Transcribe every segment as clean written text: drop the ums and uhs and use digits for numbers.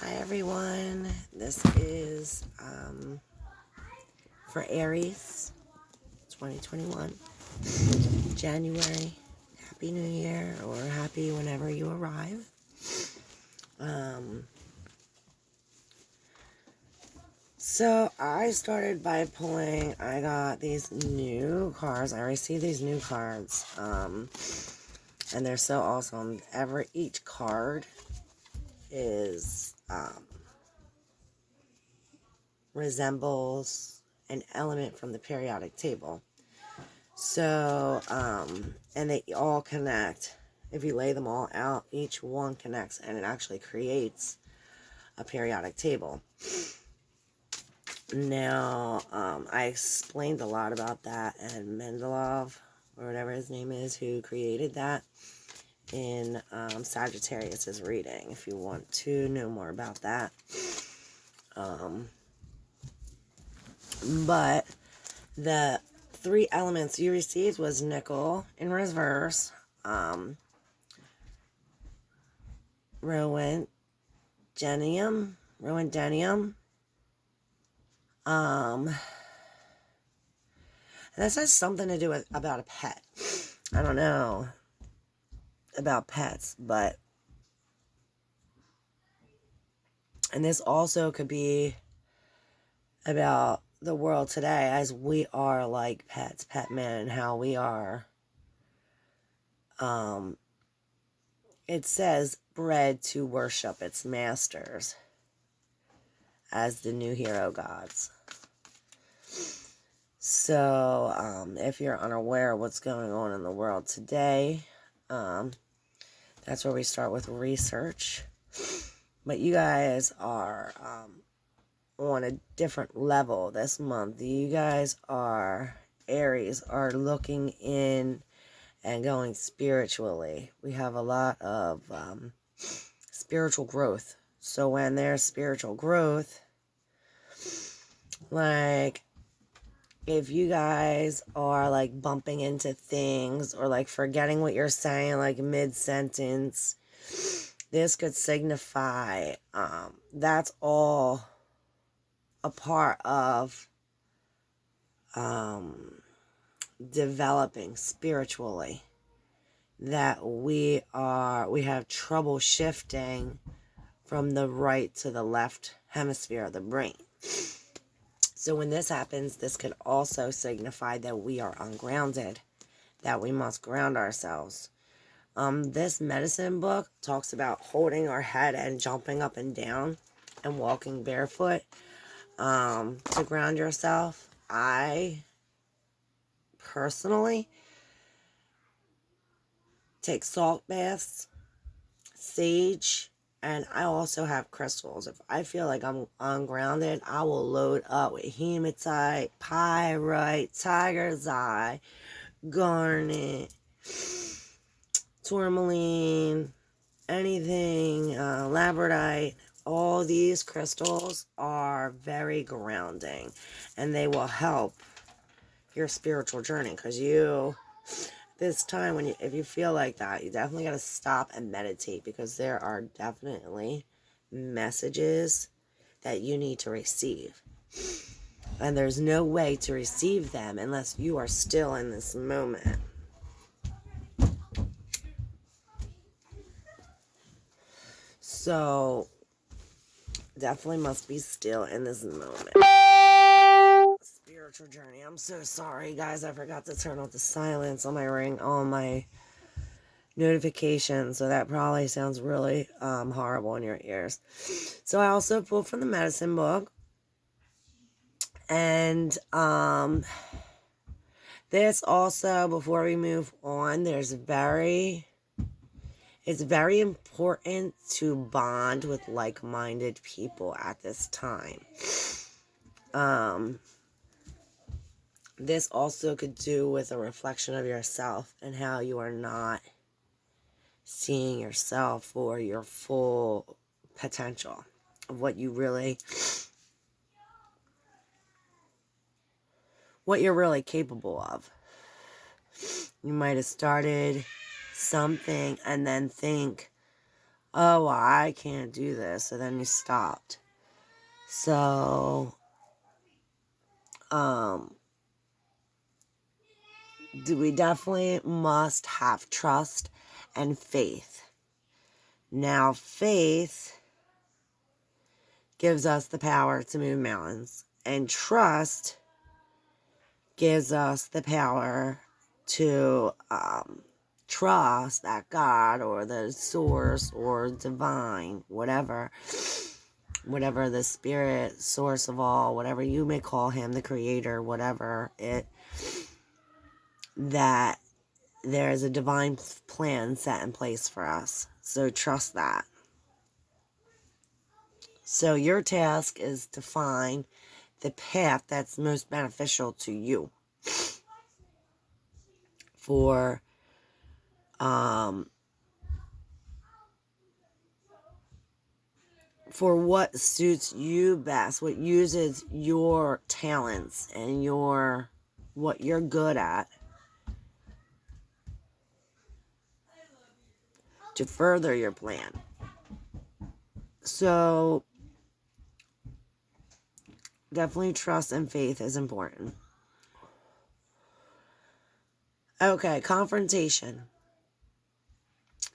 Hi everyone, this is for Aries 2021 January. Happy New Year, or happy whenever you arrive. So I started by pulling, I got these new cards. I received these new cards, and they're so awesome. Each card is resembles an element from the periodic table. So, and they all connect. If you lay them all out, each one connects, and it actually creates a periodic table. Now, I explained a lot about that, and Mendelov, or whatever his name is, who created that, in Sagittarius's reading, if you want to know more about that. But the 3 elements you received was nickel in reverse, rodentium, and this has something to do with about a pet. I don't know about pets, but, and this also could be about the world today, as we are like pets, pet men, and how we are. It says bred to worship its masters as the new hero gods. So, if you're unaware of what's going on in the world today, that's where we start with research. But you guys are on a different level this month. You guys are, Aries, are looking in and going spiritually. We have a lot of spiritual growth. So when there's spiritual growth, like, if you guys are like bumping into things or like forgetting what you're saying like mid-sentence, this could signify that's all a part of developing spiritually, that we have trouble shifting from the right to the left hemisphere of the brain. So when this happens, this could also signify that we are ungrounded, that we must ground ourselves. This medicine book talks about holding our head and jumping up and down and walking barefoot to ground yourself. I personally take salt baths, sage, and I also have crystals. If I feel like I'm ungrounded, I will load up with hematite, pyrite, tiger's eye, garnet, tourmaline, anything, labradorite. All these crystals are very grounding, and they will help your spiritual journey, because this time, if you feel like that, you definitely got to stop and meditate, because there are definitely messages that you need to receive. And there's no way to receive them unless you are still in this moment. So, definitely must be still in this moment. Spiritual journey. I'm so sorry, guys. I forgot to turn off the silence on my ring, on my notifications, so that probably sounds really horrible in your ears. So I also pulled from the medicine book, and this also, before we move on, it's very important to bond with like-minded people at this time. This also could do with a reflection of yourself and how you are not seeing yourself for your full potential of what you're really capable of. You might have started something and then think, oh, well, I can't do this. So then he stopped. So, we definitely must have trust and faith. Now, faith gives us the power to move mountains, and trust gives us the power to trust that God or the source or divine, whatever the spirit, source of all, whatever you may call him, the creator, whatever it, that there is a divine plan set in place for us. So trust that. So your task is to find the path that's most beneficial to you for what suits you best, what uses your talents and what you're good at to further your plan. So definitely trust and faith is important. Okay, confrontation.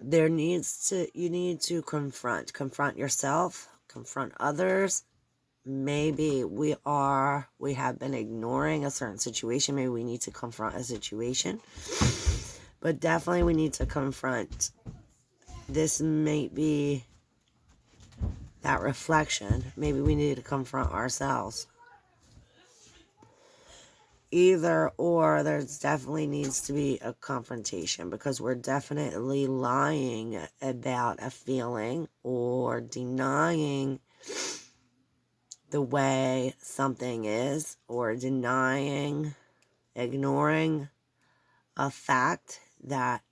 You need to confront yourself, confront others. Maybe we have been ignoring a certain situation. Maybe we need to confront a situation. But definitely we need to confront. This may be that reflection. Maybe we need to confront ourselves. Either or, there's definitely needs to be a confrontation, because we're definitely lying about a feeling or denying the way something is, or ignoring a fact that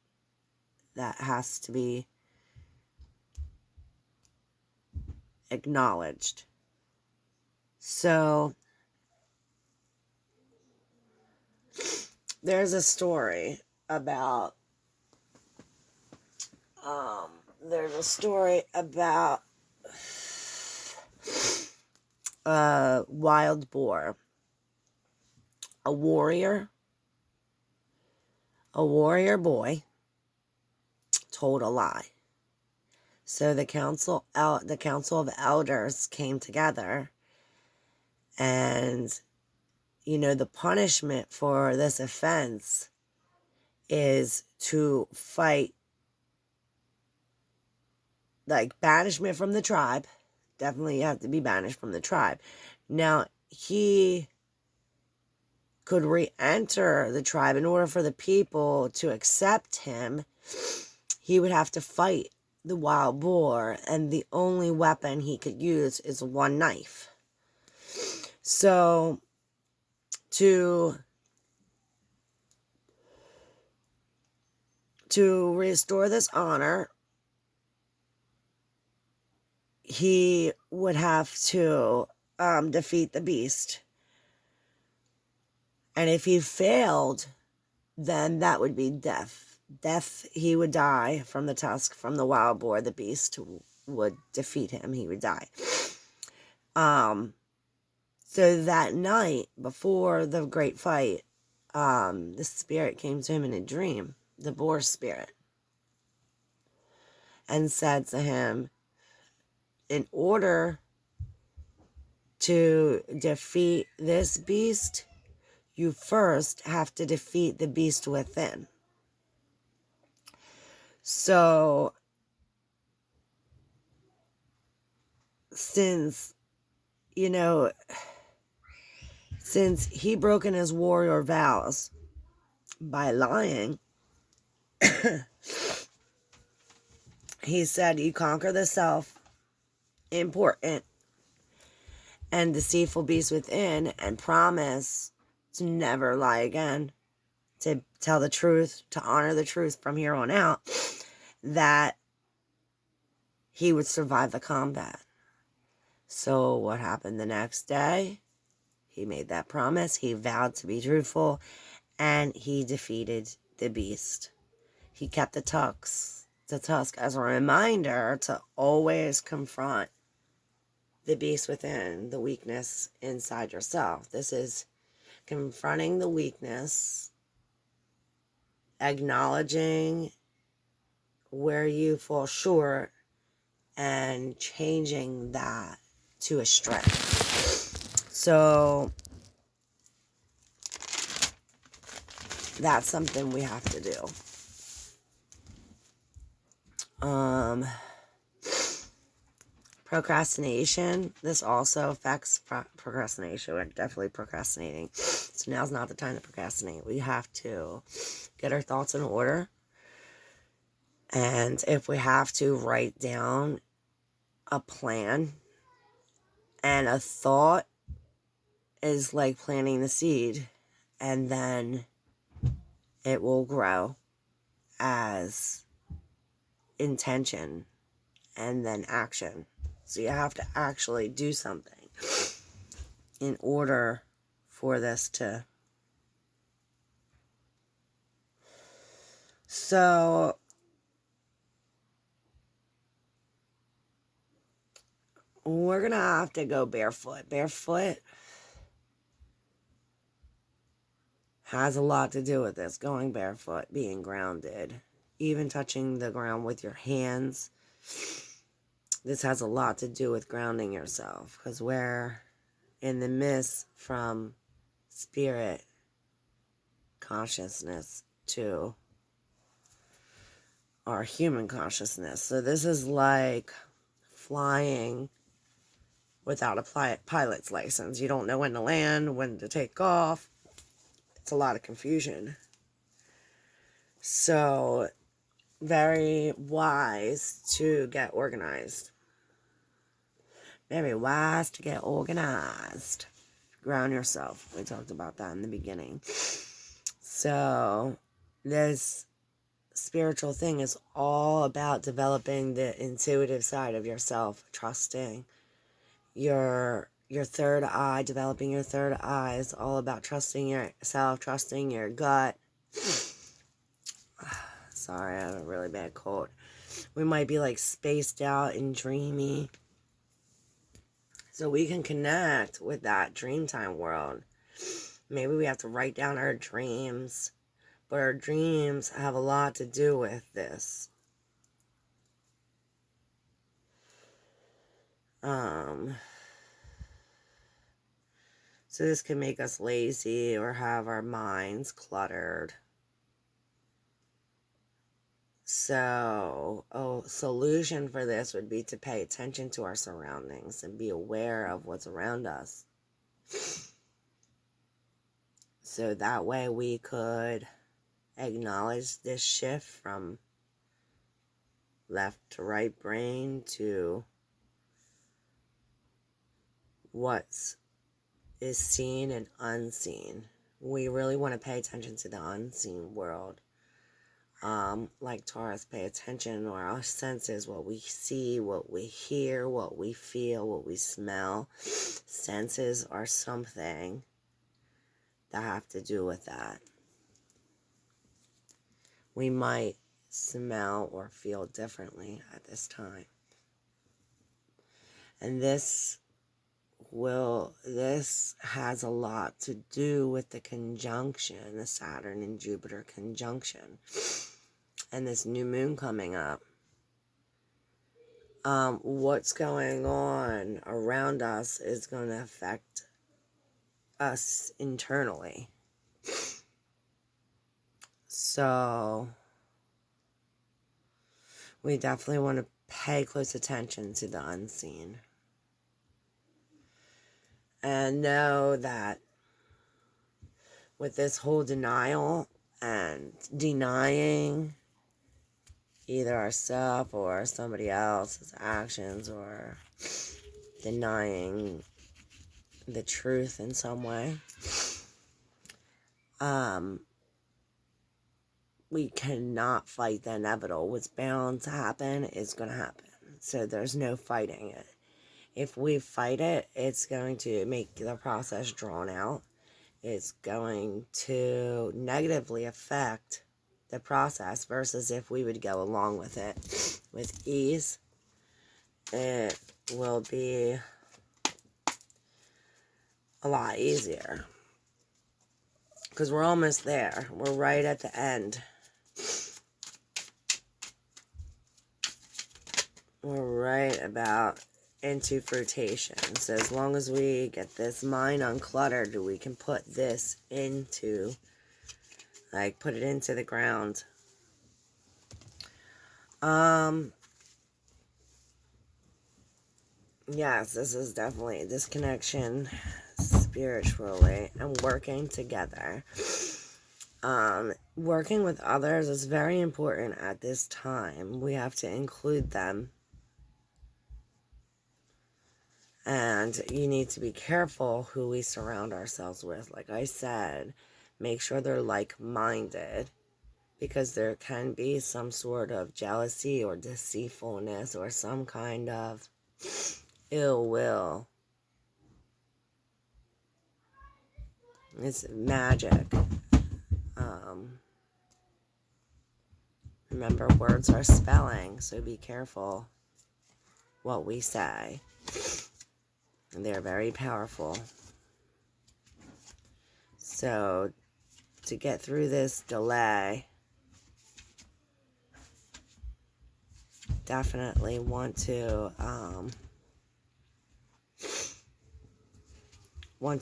has to be acknowledged. So there's a story about a wild boar, a warrior boy told a lie. So the council of elders came together, and the punishment for this offense is to fight, like banishment from the tribe. Definitely you have to be banished from the tribe. Now, he could re-enter the tribe. In order for the people to accept him, he would have to fight the wild boar, and the only weapon he could use is one knife. So, to restore this honor, he would have to defeat the beast. And if he failed, then that would be death. He would die from the tusk, from the wild boar. The beast would defeat him. He would die. So that night, before the great fight, the spirit came to him in a dream, the boar spirit, and said to him, in order to defeat this beast, you first have to defeat the beast within. So, since he broken his warrior vows by lying, he said, you conquer the self-important and deceitful beast within, and promise to never lie again, to tell the truth, to honor the truth from here on out, that he would survive the combat. So what happened the next day? He made that promise. He vowed to be truthful, and he defeated the beast. He kept the tux. the Thabk as a reminder to always confront the beast within, the weakness inside yourself. This is confronting the weakness, acknowledging where you fall short, and changing that to a strength. So that's something we have to do. Procrastination. This also affects procrastination. We're definitely procrastinating. So now's not the time to procrastinate. We have to get our thoughts in order. And if we have to, write down a plan. And a thought is like planting the seed. And then it will grow as intention and then action. So you have to actually do something in order for this to... So we're going to have to go barefoot. Barefoot has a lot to do with this. Going barefoot, being grounded, even touching the ground with your hands. This has a lot to do with grounding yourself, because we're in the mist from spirit consciousness to our human consciousness. So this is like flying without a pilot's license. You don't know when to land, when to take off. It's a lot of confusion. So very wise to get organized. Very wise to get organized. Ground yourself. We talked about that in the beginning. So this spiritual thing is all about developing the intuitive side of yourself, trusting your third eye. Developing your third eye is all about trusting yourself, trusting your gut. Sorry, I have a really bad cold. We might be like spaced out and dreamy. So we can connect with that dreamtime world. Maybe we have to write down our dreams. But our dreams have a lot to do with this. So this can make us lazy or have our minds cluttered. So a solution for this would be to pay attention to our surroundings and be aware of what's around us. So that way we could acknowledge this shift from left to right brain to what is seen and unseen. We really want to pay attention to the unseen world. Like Taurus, pay attention to our senses, what we see, what we hear, what we feel, what we smell. Senses are something that have to do with that. We might smell or feel differently at this time. And this has a lot to do with the conjunction, the Saturn and Jupiter conjunction, and this new moon coming up. What's going on around us is going to affect us internally. So we definitely want to pay close attention to the unseen. And know that with this whole denial and denying either ourselves or somebody else's actions, or denying the truth in some way, we cannot fight the inevitable. What's bound to happen is going to happen. So there's no fighting it. If we fight it, it's going to make the process drawn out. It's going to negatively affect the process, versus if we would go along with it with ease, it will be a lot easier. Because we're almost there. We're right at the end. We're right about into fruitation. So as long as we get this mind uncluttered, we can put this into, like, put it into the ground. Yes, this is definitely this connection spiritually and working together. Working with others is very important at this time. We have to include them. And you need to be careful who we surround ourselves with. Like I said, make sure they're like-minded, because there can be some sort of jealousy or deceitfulness or some kind of ill will. It's magic. Remember, words are spelling, so be careful what we say. They're very powerful. So, to get through this delay, definitely want to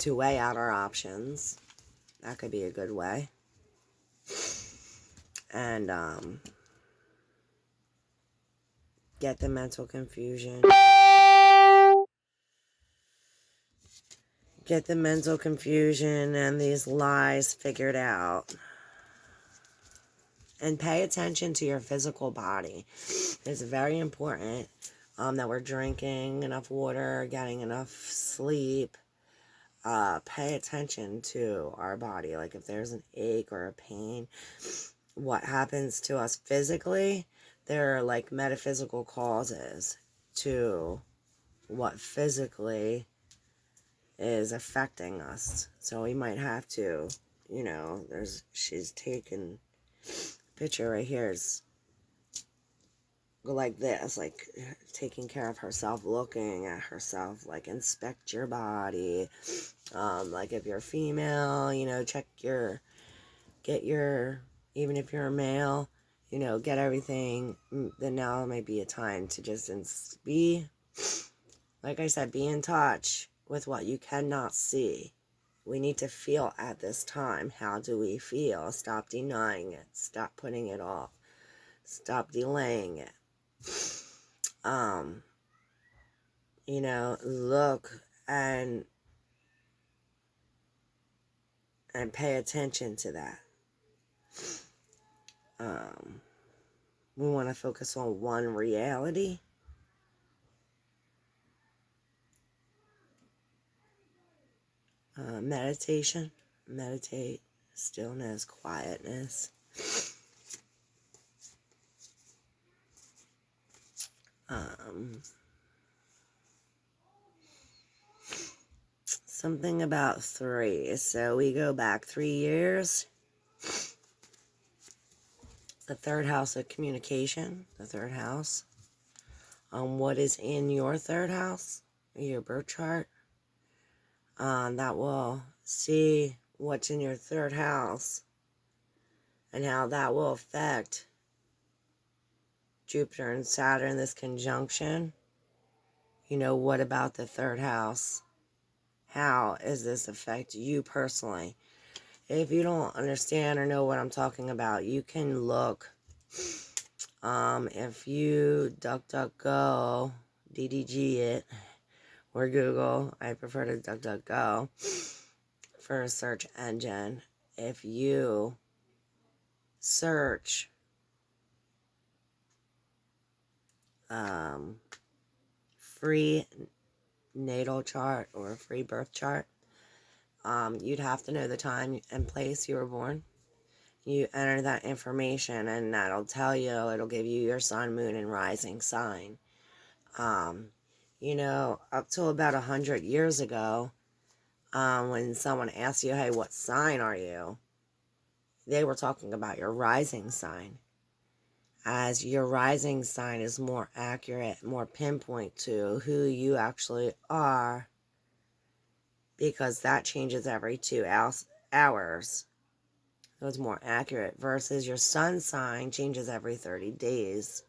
weigh out our options. That could be a good way. And get the mental confusion. Get the mental confusion and these lies figured out. And pay attention to your physical body. It's very important that we're drinking enough water, getting enough sleep. Pay attention to our body. Like if there's an ache or a pain, what happens to us physically, there are like metaphysical causes to what physically is affecting us. So we might have to, you know, she's taken, picture right here is go like this, like taking care of herself, looking at herself, like inspect your body. Like if you're female, you know, even if you're a male, you know, get everything. Then now may be a time to just be, like I said, be in touch with what you cannot see. We need to feel at this time. How do we feel? Stop denying it. Stop putting it off. Stop delaying it. You know, look and pay attention to that. We want to focus on one reality. Meditation. Meditate. Stillness. Quietness. Something about 3. So we go back 3 years. The 3rd house of communication. The 3rd house. What is in your 3rd house? Your birth chart. That will see what's in your 3rd house and how that will affect Jupiter and Saturn, this conjunction. You know, what about the 3rd house? How does this affect you personally? If you don't understand or know what I'm talking about, you can look. If you DuckDuckGo, DDG it, or Google, I prefer to DuckDuckGo for a search engine. If you search free natal chart or free birth chart, you'd have to know the time and place you were born. You enter that information and that'll tell you, it'll give you your sun, moon, and rising sign. You know, up till about 100 years ago, when someone asks you, hey, what sign are you? they were talking about your rising sign, as your rising sign is more accurate, more pinpoint to who you actually are, because that changes every 2 hours. So it's more accurate, versus your sun sign changes every 30 days.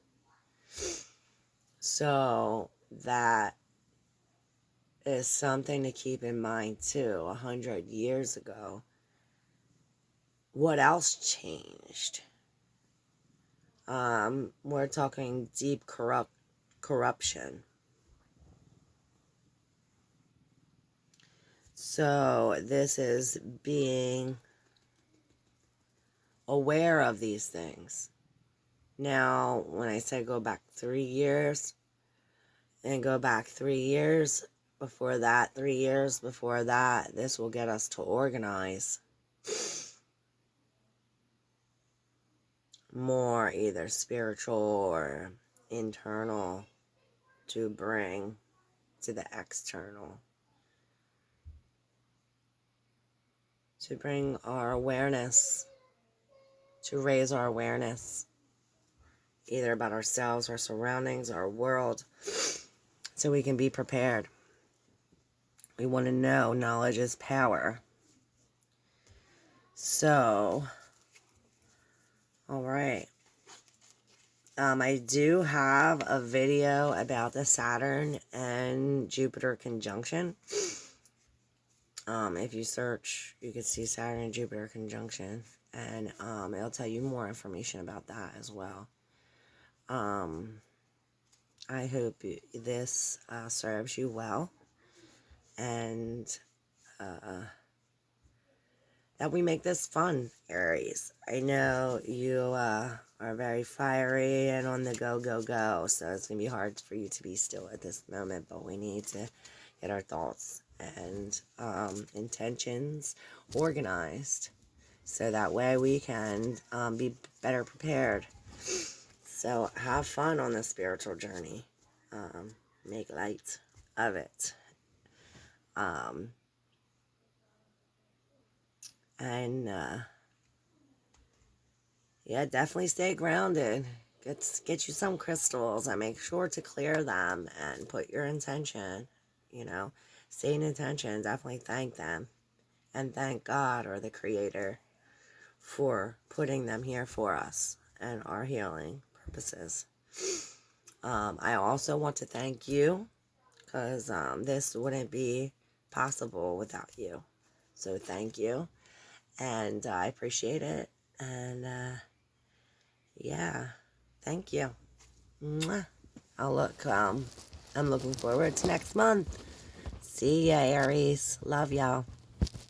So that is something to keep in mind too. 100 years ago, what else changed? We're talking deep corruption. So this is being aware of these things. Now, when I say go back 3 years, and go back 3 years before that, 3 years before that, this will get us to organize more, either spiritual or internal, to bring to the external, to bring our awareness, to raise our awareness, either about ourselves, our surroundings, our world, so we can be prepared. We want to know knowledge is power. So, all right. I do have a video about the Saturn and Jupiter conjunction. If you search, you can see Saturn and Jupiter conjunction, and it'll tell you more information about that as well. I hope this serves you well, and that we make this fun, Aries. I know you are very fiery and on the go, so it's going to be hard for you to be still at this moment, but we need to get our thoughts and intentions organized, so that way we can be better prepared. So have fun on the spiritual journey. Make light of it. Yeah, definitely stay grounded. Get you some crystals and make sure to clear them and put your intention, stay in intention. Definitely thank them and thank God or the Creator for putting them here for us and our healing purposes. I also want to thank you, because this wouldn't be possible without you. So thank you, and I appreciate it. And yeah, thank you. Mwah. I'm looking forward to next month. See ya, Aries. Love y'all.